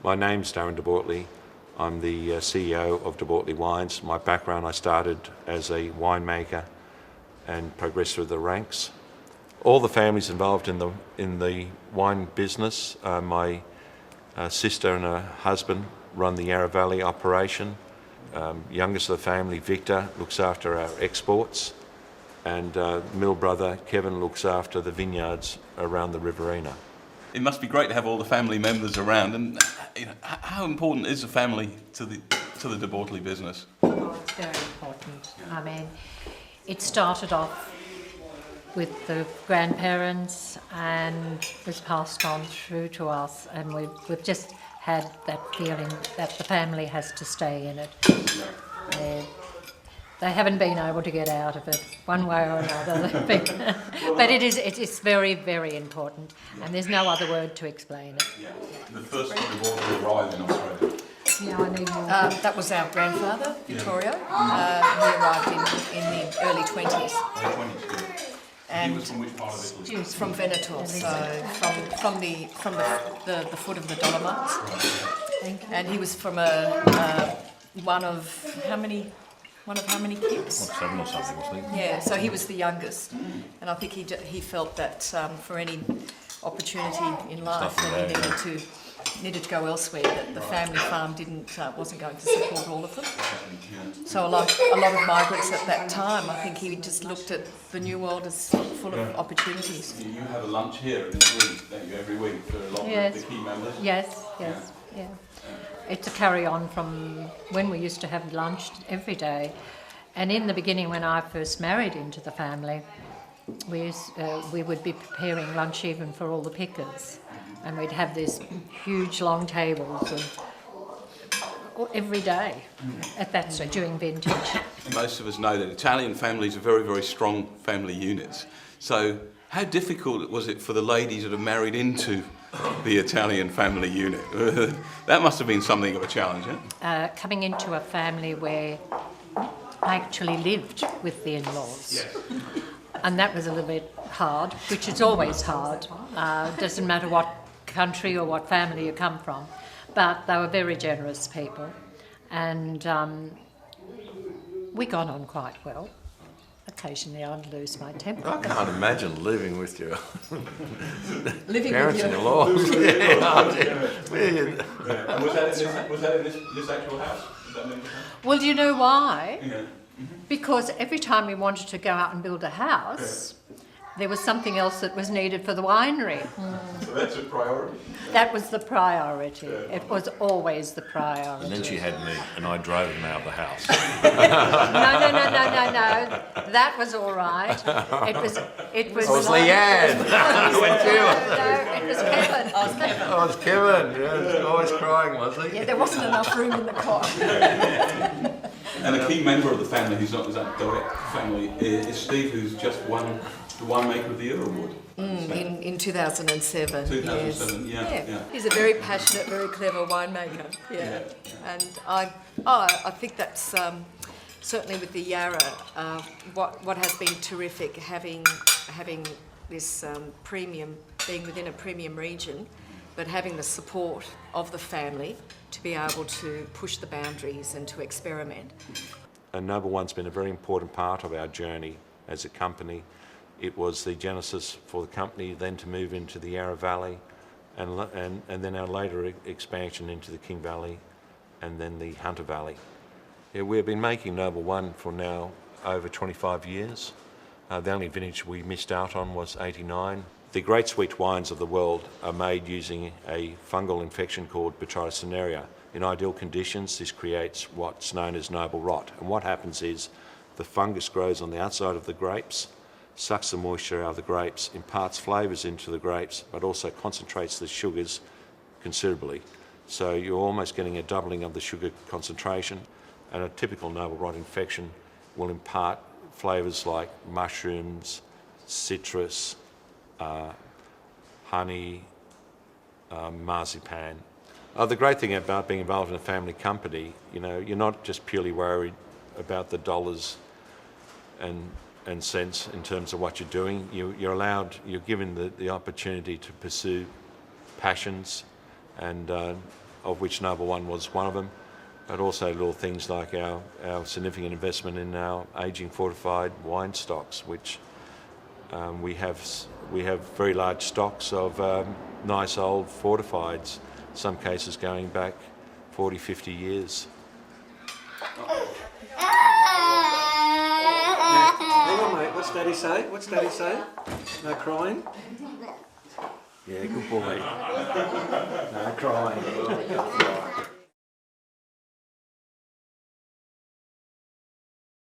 My name's Darren Bortoli. I'm the CEO of Bortoli Wines. My background, I started as a winemaker and progressed through the ranks. All the families involved in the wine business, my sister and her husband run the Yarra Valley operation. Youngest of the family, Victor, looks after our exports, and middle brother, Kevin, looks after the vineyards around the Riverina. It must be great to have all the family members around. And how important is the family to the De Bortoli business? Oh, it's very important. I mean, it started off with the grandparents and was passed on through to us, and we've just had that feeling that the family has to stay in it. They haven't been able to get out of it one way or another. But it is very, very important, and there's no other word to explain it. Yeah. The first De Bortoli arrived in Australia. Yeah, I need more. That was our grandfather, Vittorio. He arrived in the early 20s. And he was from which part of Italy? He was from Veneto, so from the foot of the Dolomites. And he was from one of how many kids? 7 or something, wasn't he? Yeah, so he was the youngest, and I think he felt that for any opportunity in life that he needed to go elsewhere, that the family farm wasn't going to support all of them. So like a lot of migrants at that time, I think he just looked at the new world as full of opportunities. You have a lunch here in this week, don't you, every week for a lot of the key members? Yes. It's a carry-on from when we used to have lunch every day. And in the beginning, when I first married into the family, we would be preparing lunch even for all the pickers. And we'd have these huge long tables every day during vintage. Most of us know that Italian families are very, very strong family units. So how difficult was it for the ladies that have married into the Italian family unit? That must have been something of a challenge, eh? Coming into a family where I actually lived with the in-laws. Yes. And that was a little bit hard, which is always hard. Doesn't matter what country or what family you come from. But they were very generous people. And we got on quite well. Occasionally I'd lose my temper. I can't imagine living with your Living parents with and your in-laws. And was that in this actual house? Is that Well, do you know why? Yeah. Because every time we wanted to go out and build a house, there was something else that was needed for the winery. So that's a priority. That was the priority. It was always the priority. And then she had me, and I drove him out of the house. No. That was all right. It was. It was Leanne. No, it was Kevin. Oh, it's Kevin. Yeah, he was always crying, was he? Yeah, there wasn't enough room in the car. And a key member of the family who's not that direct family is Steve, who's just won the Winemaker of the Year award. In 2007. 2007, yes. yeah. He's a very passionate, very clever winemaker. Yeah. And I think that's certainly with the Yarra, what has been terrific, having this premium, being within a premium region, but having the support of the family to be able to push the boundaries and to experiment. And Noble One's been a very important part of our journey as a company. It was the genesis for the company then to move into the Yarra Valley and then our later expansion into the King Valley and then the Hunter Valley. Yeah, we've been making Noble One for now over 25 years. The only vintage we missed out on was 89. The great sweet wines of the world are made using a fungal infection called Botrytis cinerea. In ideal conditions, this creates what's known as noble rot. And what happens is the fungus grows on the outside of the grapes, sucks the moisture out of the grapes, imparts flavours into the grapes, but also concentrates the sugars considerably. So you're almost getting a doubling of the sugar concentration. And a typical noble rot infection will impart flavours like mushrooms, citrus, honey, marzipan. The great thing about being involved in a family company, you're not just purely worried about the dollars and cents in terms of what you're doing. You're given the opportunity to pursue passions and of which Number One was one of them, but also little things like our significant investment in our aging fortified wine stocks, which we have very large stocks of nice old fortifieds, some cases going back 40, 50 years. Hang on, mate. What's Daddy say? What's Daddy say? No crying? Yeah, good boy. No crying.